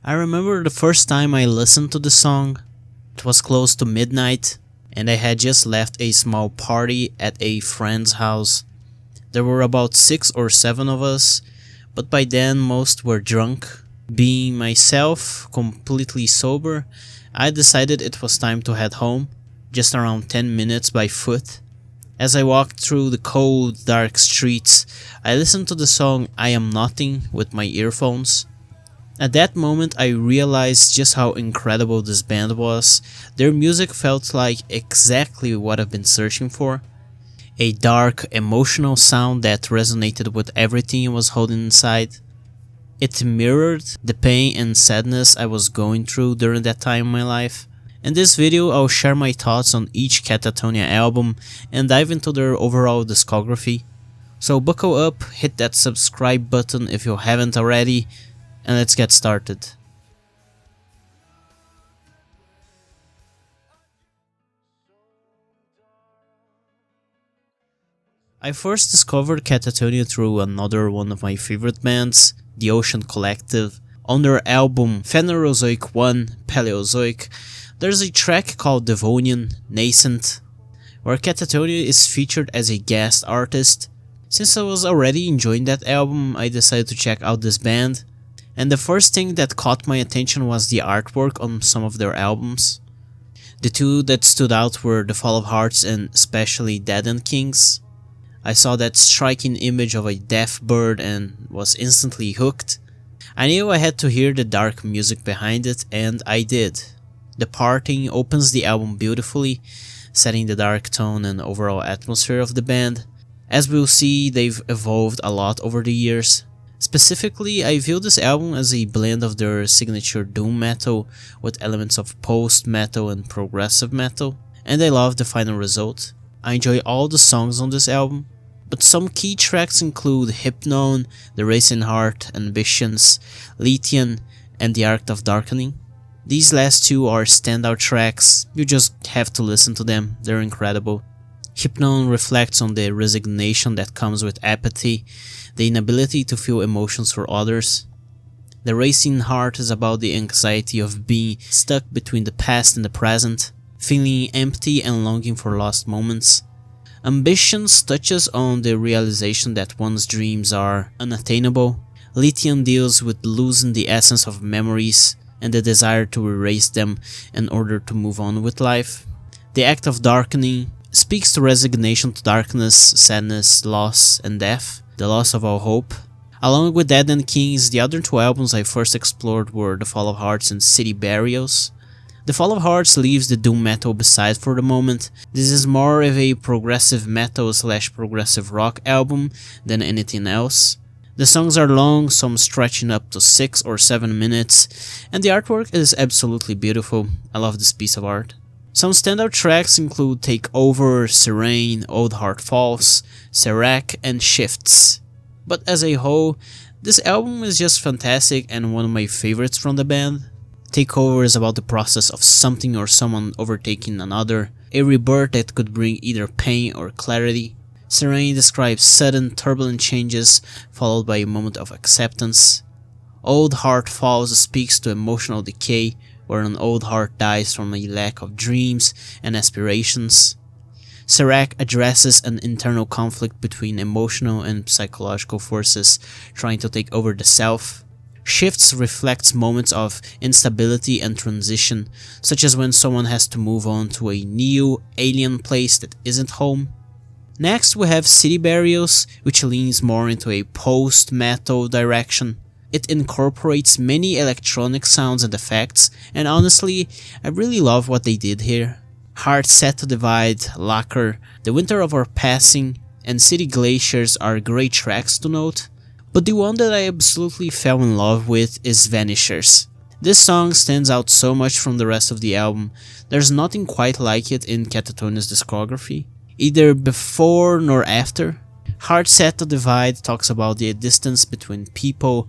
I remember the first time I listened to the song. It was close to midnight, and I had just left a small party at a friend's house. There were about 6 or 7 of us, but by then most were drunk. Being myself, completely sober, I decided it was time to head home, just around 10 minutes by foot. As I walked through the cold, dark streets, I listened to the song I Am Nothing with my earphones. At that moment I realized just how incredible this band was. Their music felt like exactly what I've been searching for. A dark, emotional sound that resonated with everything I was holding inside. It mirrored the pain and sadness I was going through during that time in my life. In this video I'll share my thoughts on each Katatonia album and dive into their overall discography. So buckle up, hit that subscribe button if you haven't already, and let's get started. I first discovered Katatonia through another one of my favorite bands, the Ocean Collective. On their album Phanerozoic 1 Paleozoic, there's a track called Devonian Nascent, where Katatonia is featured as a guest artist. Since I was already enjoying that album, I decided to check out this band. And the first thing that caught my attention was the artwork on some of their albums. The two that stood out were The Fall of Hearts and especially Dead End Kings. I saw that striking image of a deaf bird and was instantly hooked. I knew I had to hear the dark music behind it, and I did. The parting opens the album beautifully, setting the dark tone and overall atmosphere of the band. As we'll see, they've evolved a lot over the years. Specifically, I view this album as a blend of their signature doom metal with elements of post-metal and progressive metal, and I love the final result. I enjoy all the songs on this album, but some key tracks include Hypnon, The Racing Heart, Ambitions, Lithium, and The Act of Darkening. These last two are standout tracks, you just have to listen to them, they're incredible. Hypnon reflects on the resignation that comes with apathy, the inability to feel emotions for others. The Racing Heart is about the anxiety of being stuck between the past and the present, feeling empty and longing for lost moments. Ambitions touches on the realization that one's dreams are unattainable. Lithium deals with losing the essence of memories and the desire to erase them in order to move on with life. The Act of Darkening speaks to resignation to darkness, sadness, loss, and death, the loss of all hope. Along with Dead End Kings, the other two albums I first explored were The Fall of Hearts and City Burials. The Fall of Hearts leaves the doom metal beside for the moment. This is more of a progressive metal / progressive rock album than anything else. The songs are long, some stretching up to 6 or 7 minutes, and the artwork is absolutely beautiful. I love this piece of art. Some standout tracks include Take Over, Serene, Old Heart Falls, Serac, and Shifts. But as a whole, this album is just fantastic and one of my favorites from the band. Take Over is about the process of something or someone overtaking another, a rebirth that could bring either pain or clarity. Serene describes sudden, turbulent changes followed by a moment of acceptance. Old Heart Falls speaks to emotional decay, where an old heart dies from a lack of dreams and aspirations. Serac addresses an internal conflict between emotional and psychological forces trying to take over the self. Shifts reflects moments of instability and transition, such as when someone has to move on to a new, alien place that isn't home. Next we have City Burials, which leans more into a post-metal direction. It incorporates many electronic sounds and effects, and honestly, I really love what they did here. Heart Set to Divide, Lacquer, The Winter of Our Passing, and City Glaciers are great tracks to note, but the one that I absolutely fell in love with is Vanishers. This song stands out so much from the rest of the album. There's nothing quite like it in Katatonia's discography, either before nor after. Heart Set to Divide talks about the distance between people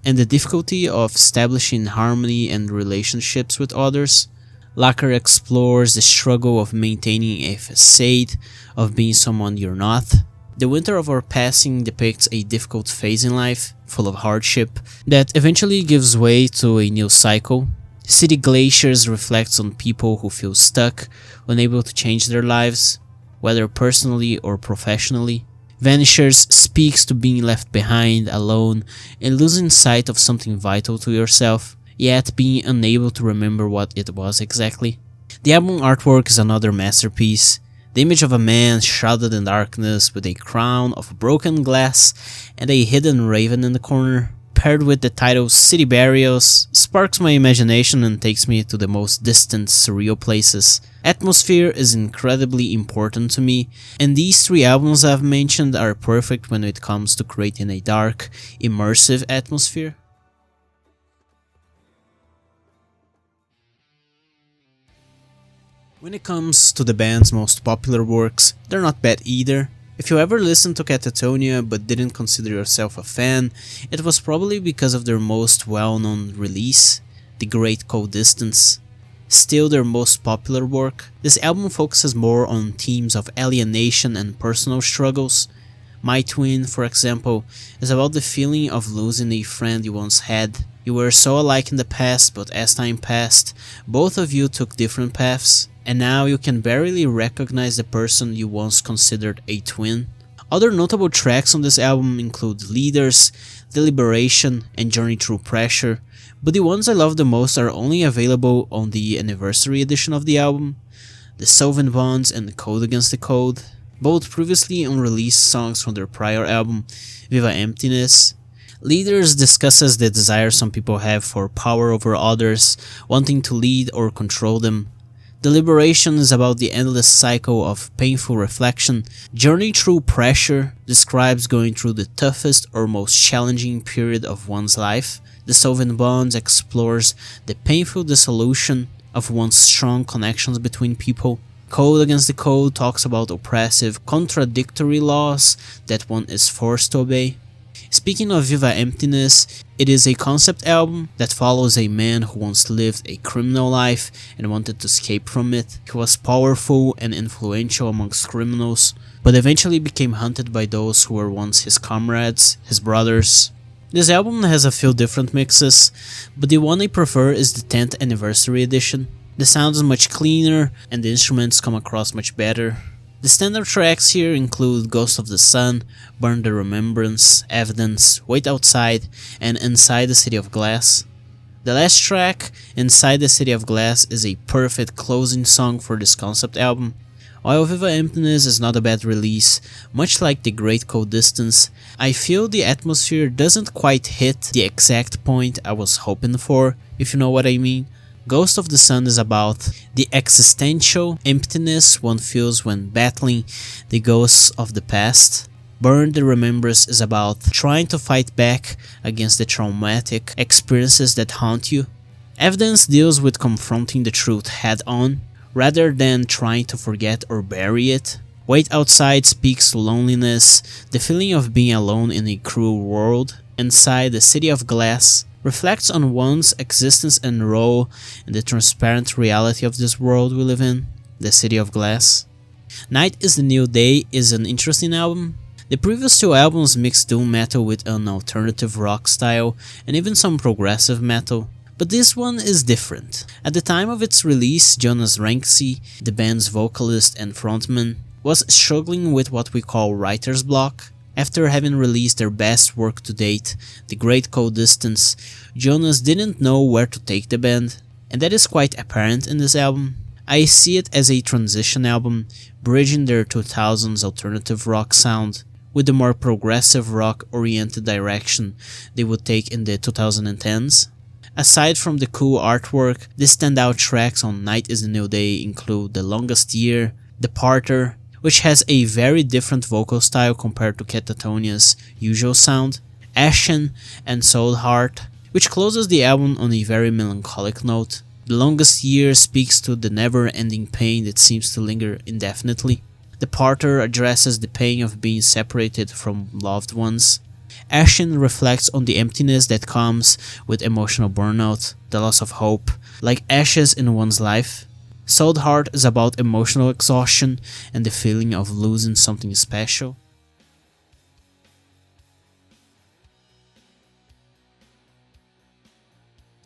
and the difficulty of establishing harmony and relationships with others. Lacquer explores the struggle of maintaining a facade of being someone you're not. The winter of our passing depicts a difficult phase in life, full of hardship, that eventually gives way to a new cycle. City Glaciers reflects on people who feel stuck, unable to change their lives, whether personally or professionally. Vanishers speaks to being left behind, alone, and losing sight of something vital to yourself, yet being unable to remember what it was exactly. The album artwork is another masterpiece. The image of a man shrouded in darkness with a crown of broken glass and a hidden raven in the corner, paired with the title City Burials, sparks my imagination and takes me to the most distant, surreal places. Atmosphere is incredibly important to me, and these three albums I've mentioned are perfect when it comes to creating a dark, immersive atmosphere. When it comes to the band's most popular works, they're not bad either. If you ever listened to Katatonia but didn't consider yourself a fan, it was probably because of their most well-known release, The Great Cold Distance. Still their most popular work, this album focuses more on themes of alienation and personal struggles. My Twin, for example, is about the feeling of losing a friend you once had. You were so alike in the past, but as time passed, both of you took different paths, and now you can barely recognize the person you once considered a twin. Other notable tracks on this album include Leaders, Deliberation, and Journey Through Pressure, but the ones I love the most are only available on the anniversary edition of the album: The Solvent Bonds and Code Against the Code, both previously unreleased songs from their prior album, Viva Emptiness. Leaders discusses the desire some people have for power over others, wanting to lead or control them. Deliberation is about the endless cycle of painful reflection. Journey Through Pressure describes going through the toughest or most challenging period of one's life. The Solvent Bonds explores the painful dissolution of one's strong connections between people. Code Against the Code talks about oppressive, contradictory laws that one is forced to obey. Speaking of Viva Emptiness, it is a concept album that follows a man who once lived a criminal life and wanted to escape from it. He was powerful and influential amongst criminals, but eventually became hunted by those who were once his comrades, his brothers. This album has a few different mixes, but the one I prefer is the 10th anniversary edition. The sound is much cleaner and the instruments come across much better. The standard tracks here include Ghost of the Sun, Burn the Remembrance, Evidence, Wait Outside, and Inside the City of Glass. The last track, Inside the City of Glass, is a perfect closing song for this concept album. While Viva Emptiness is not a bad release, much like The Great Cold Distance, I feel the atmosphere doesn't quite hit the exact point I was hoping for, if you know what I mean. Ghost of the Sun is about the existential emptiness one feels when battling the ghosts of the past. Burn the Remembrance is about trying to fight back against the traumatic experiences that haunt you. Evidence deals with confronting the truth head on, rather than trying to forget or bury it. Wait Outside speaks to loneliness, the feeling of being alone in a cruel world. Inside the City of Glass reflects on one's existence and role in the transparent reality of this world we live in, the City of Glass. Night is the New Day is an interesting album. The previous two albums mixed doom metal with an alternative rock style and even some progressive metal, but this one is different. At the time of its release, Jonas Ranksy, the band's vocalist and frontman, was struggling with what we call writer's block. After having released their best work to date, The Great Cold Distance, Jonas didn't know where to take the band, and that is quite apparent in this album. I see it as a transition album, bridging their 2000s alternative rock sound with the more progressive rock-oriented direction they would take in the 2010s. Aside from the cool artwork, the standout tracks on Night is the New Day include The Longest Year, Departer, which has a very different vocal style compared to Katatonia's usual sound, Ashen, and Soul Heart, which closes the album on a very melancholic note. The Longest Year speaks to the never-ending pain that seems to linger indefinitely. Departer addresses the pain of being separated from loved ones. Ashen reflects on the emptiness that comes with emotional burnout, the loss of hope, like ashes in one's life. Soul Heart is about emotional exhaustion and the feeling of losing something special.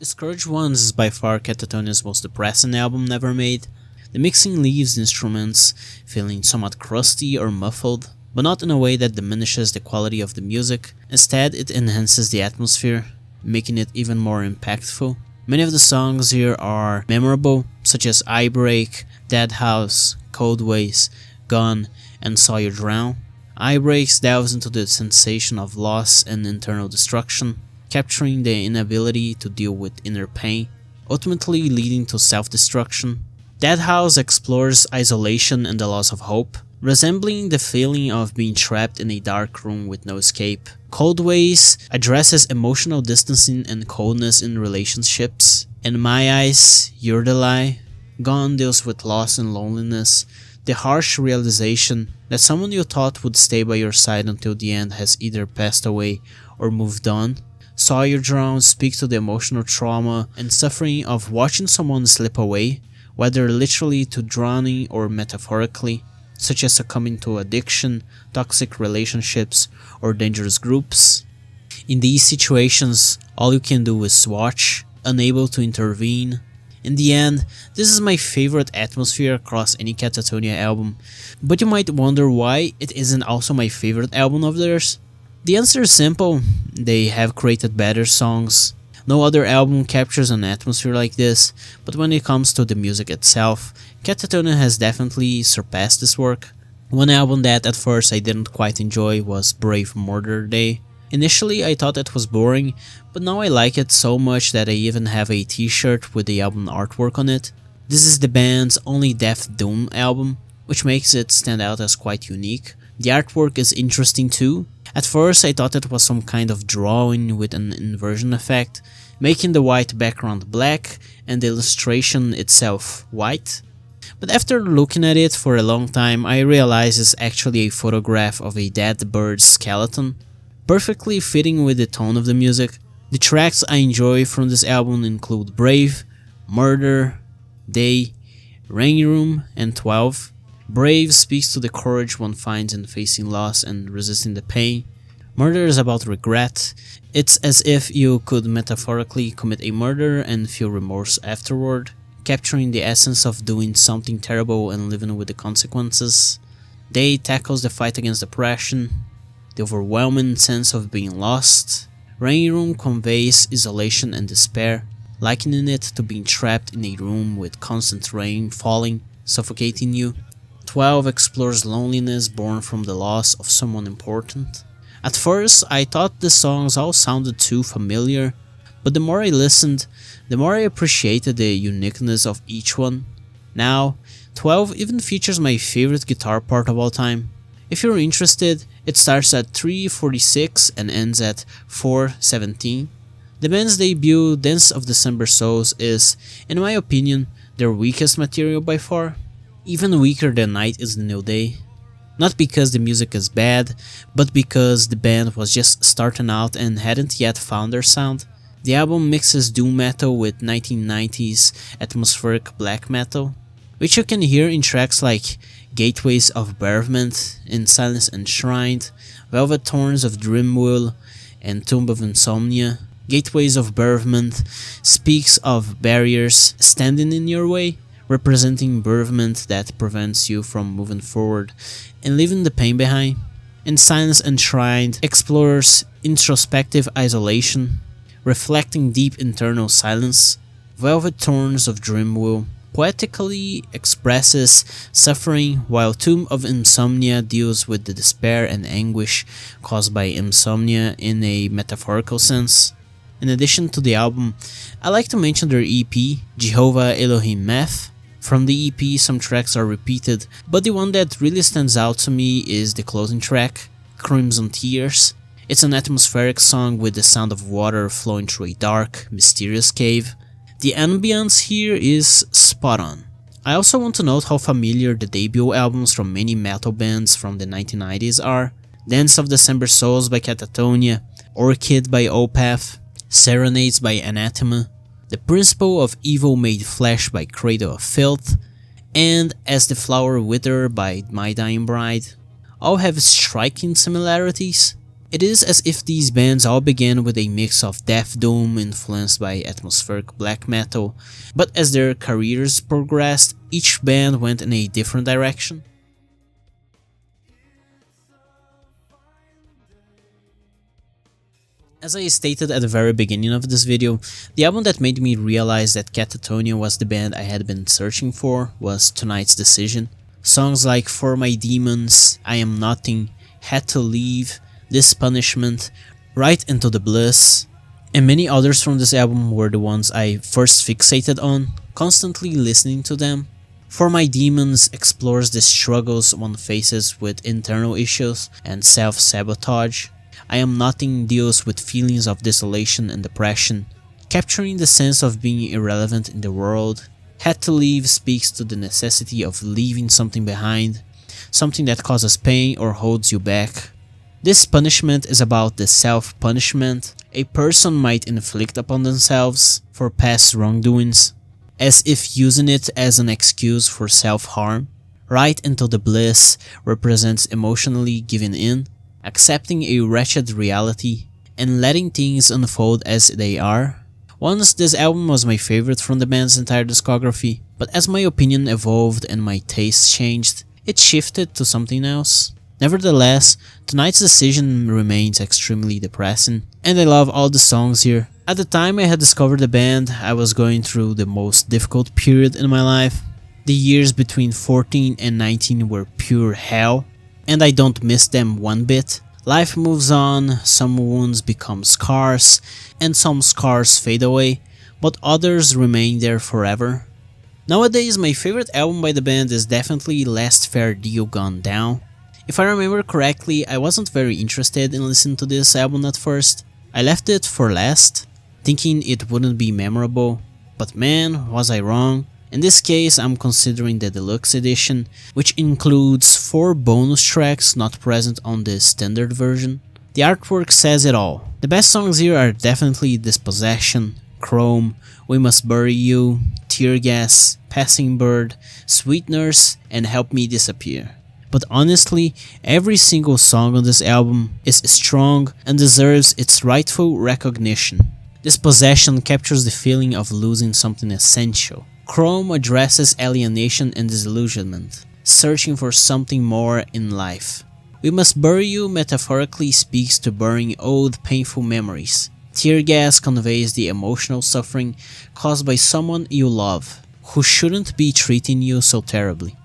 Discouraged Ones is by far Katatonia's most depressing album never made. The mixing leaves the instruments feeling somewhat crusty or muffled, but not in a way that diminishes the quality of the music. Instead, it enhances the atmosphere, making it even more impactful. Many of the songs here are memorable, such as Eye Break, Dead House, Cold Ways, Gone, and Saw You Drown. Eye Breaks delves into the sensation of loss and internal destruction, capturing the inability to deal with inner pain, ultimately leading to self-destruction. Dead House explores isolation and the loss of hope, resembling the feeling of being trapped in a dark room with no escape. Cold Ways addresses emotional distancing and coldness in relationships. In My Eyes, You're the Lie. Gone deals with loss and loneliness, the harsh realization that someone you thought would stay by your side until the end has either passed away or moved on. Saw You Drown speaks to the emotional trauma and suffering of watching someone slip away, whether literally to drowning or metaphorically, such as succumbing to addiction, toxic relationships, or dangerous groups. In these situations, all you can do is watch, unable to intervene. In the end, this is my favorite atmosphere across any Katatonia album, but you might wonder why it isn't also my favorite album of theirs. The answer is simple: they have created better songs. No other album captures an atmosphere like this, but when it comes to the music itself, Katatonia has definitely surpassed this work. One album that at first I didn't quite enjoy was Brave Murder Day. Initially I thought it was boring, but now I like it so much that I even have a t-shirt with the album artwork on it. This is the band's only Death Doom album, which makes it stand out as quite unique. The artwork is interesting too. At first I thought it was some kind of drawing with an inversion effect, making the white background black and the illustration itself white. But after looking at it for a long time, I realized it's actually a photograph of a dead bird's skeleton, perfectly fitting with the tone of the music. The tracks I enjoy from this album include Brave, Murder, Day, Rain Room, and 12. Brave speaks to the courage one finds in facing loss and resisting the pain. Murder is about regret. It's as if you could metaphorically commit a murder and feel remorse afterward, capturing the essence of doing something terrible and living with the consequences. Day tackles the fight against depression, the overwhelming sense of being lost. Rain Room conveys isolation and despair, likening it to being trapped in a room with constant rain falling, suffocating you. 12 explores loneliness born from the loss of someone important. At first, I thought the songs all sounded too familiar, but the more I listened, the more I appreciated the uniqueness of each one. Now, 12 even features my favorite guitar part of all time. If you're interested, it starts at 3:46 and ends at 4:17. The band's debut, Dance of December Souls, is, in my opinion, their weakest material by far. Even weaker than Night is the New Day. Not because the music is bad, but because the band was just starting out and hadn't yet found their sound. The album mixes doom metal with 1990s atmospheric black metal, which you can hear in tracks like Gateways of Bereavement, In Silence Enshrined, Velvet Thorns of Dreamwheel, and Tomb of Insomnia. Gateways of Bereavement speaks of barriers standing in your way, representing bereavement that prevents you from moving forward and leaving the pain behind. In Silence Enshrined explores introspective isolation, reflecting deep internal silence. Velvet Thorns of Dreamwheel poetically expresses suffering, while Tomb of Insomnia deals with the despair and anguish caused by insomnia in a metaphorical sense. In addition to the album, I like to mention their EP, Jehovah Elohim Meth. From the EP, some tracks are repeated, but the one that really stands out to me is the closing track, Crimson Tears. It's an atmospheric song with the sound of water flowing through a dark, mysterious cave. The ambience here is spot on. I also want to note how familiar the debut albums from many metal bands from the 1990s are. Dance of December Souls by Katatonia, Orchid by Opeth, Serenades by Anathema, The Principle of Evil Made Flesh by Cradle of Filth, and As the Flower Wither by My Dying Bride. All have striking similarities. It is as if these bands all began with a mix of death doom influenced by atmospheric black metal, but as their careers progressed, each band went in a different direction. As I stated at the very beginning of this video, the album that made me realize that Katatonia was the band I had been searching for was Tonight's Decision. Songs like For My Demons, I Am Nothing, Had to Leave, This Punishment, Right Into the Bliss, and many others from this album were the ones I first fixated on, constantly listening to them. For My Demons explores the struggles one faces with internal issues and self-sabotage. I Am Nothing deals with feelings of desolation and depression, capturing the sense of being irrelevant in the world. Had to Leave speaks to the necessity of leaving something behind, something that causes pain or holds you back. This Punishment is about the self-punishment a person might inflict upon themselves for past wrongdoings, as if using it as an excuse for self-harm. Right Into the Bliss represents emotionally giving in, accepting a wretched reality, and letting things unfold as they are. Once this album was my favorite from the band's entire discography, but as my opinion evolved and my tastes changed, it shifted to something else. Nevertheless, Tonight's Decision remains extremely depressing, and I love all the songs here. At the time I had discovered the band, I was going through the most difficult period in my life. The years between 14 and 19 were pure hell, and I don't miss them one bit. Life moves on, some wounds become scars, and some scars fade away, but others remain there forever. Nowadays, my favorite album by the band is definitely Last Fair Deal Gone Down. If I remember correctly, I wasn't very interested in listening to this album at first. I left it for last, thinking it wouldn't be memorable, but man, was I wrong. In this case, I'm considering the deluxe edition, which includes 4 bonus tracks not present on the standard version. The artwork says it all. The best songs here are definitely Dispossession, Chrome, We Must Bury You, Tear Gas, Passing Bird, Sweet Nurse, and Help Me Disappear. But honestly, every single song on this album is strong and deserves its rightful recognition. Dispossession captures the feeling of losing something essential. Chrome addresses alienation and disillusionment, searching for something more in life. We Must Bury You metaphorically speaks to burying old painful memories. Tear Gas conveys the emotional suffering caused by someone you love, who shouldn't be treating you so terribly.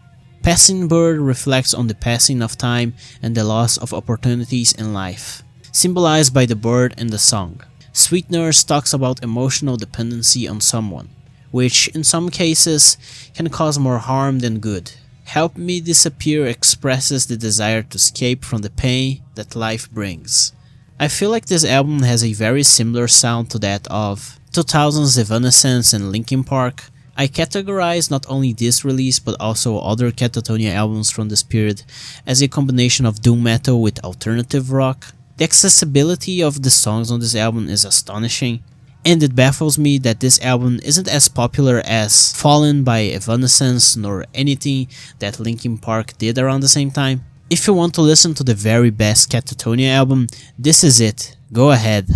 Passing Bird reflects on the passing of time and the loss of opportunities in life, symbolized by the bird and the song. Sweet Nurse talks about emotional dependency on someone, which in some cases can cause more harm than good. Help Me Disappear expresses the desire to escape from the pain that life brings. I feel like this album has a very similar sound to that of 2000's Evanescence and Linkin Park. I categorize not only this release but also other Katatonia albums from this period as a combination of doom metal with alternative rock. The accessibility of the songs on this album is astonishing, and it baffles me that this album isn't as popular as Fallen by Evanescence nor anything that Linkin Park did around the same time. If you want to listen to the very best Katatonia album, this is it. Go ahead.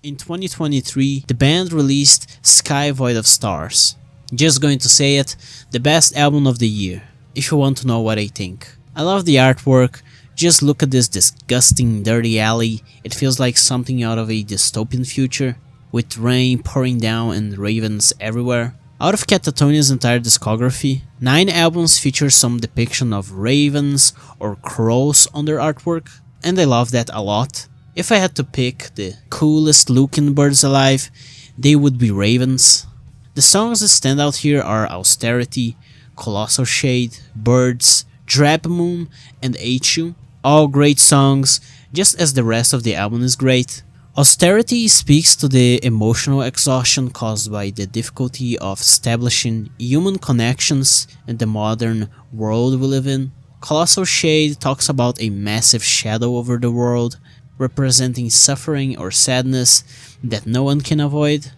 In 2023, the band released Sky Void of Stars. Just going to say it, the best album of the year, if you want to know what I think. I love the artwork. Just look at this disgusting dirty alley. It feels like something out of a dystopian future, with rain pouring down and ravens everywhere. Out of Katatonia's entire discography, 9 albums feature some depiction of ravens or crows on their artwork, and I love that a lot. If I had to pick the coolest looking birds alive, they would be ravens. The songs that stand out here are Austerity, Colossal Shade, Birds, Drab Moon, and H.U. All great songs, just as the rest of the album is great. Austerity speaks to the emotional exhaustion caused by the difficulty of establishing human connections in the modern world we live in. Colossal Shade talks about a massive shadow over the world, representing suffering or sadness that no one can avoid.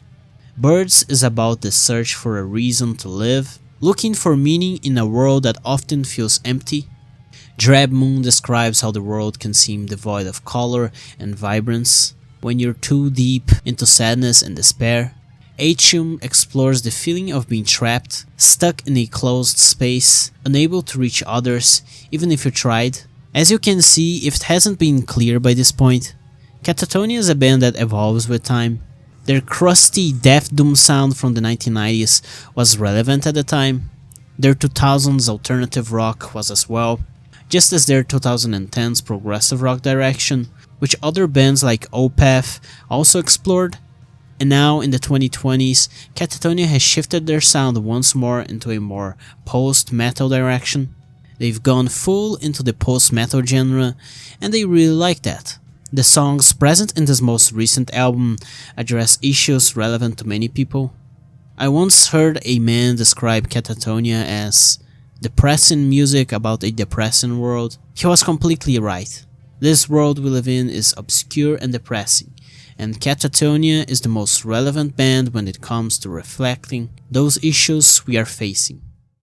Birds is about the search for a reason to live. looking for meaning in a world that often feels empty. Drab Moon describes how the world can seem devoid of color and vibrance when you're too deep into sadness and despair. Atrium explores the feeling of being trapped, stuck in a closed space, unable to reach others, even if you tried. As you can see, if it hasn't been clear by this point, Katatonia is a band that evolves with time. Their crusty death doom sound from the 1990s was relevant at the time. Their 2000s alternative rock was as well, just as their 2010s progressive rock direction, which other bands like Opeth also explored. And now in the 2020s, Katatonia has shifted their sound once more into a more post-metal direction. They've gone full into the post-metal genre, and they really like that. The songs present in this most recent album address issues relevant to many people. I once heard a man describe Katatonia as depressing music about a depressing world. He was completely right. This world we live in is obscure and depressing, and Katatonia is the most relevant band when it comes to reflecting those issues we are facing.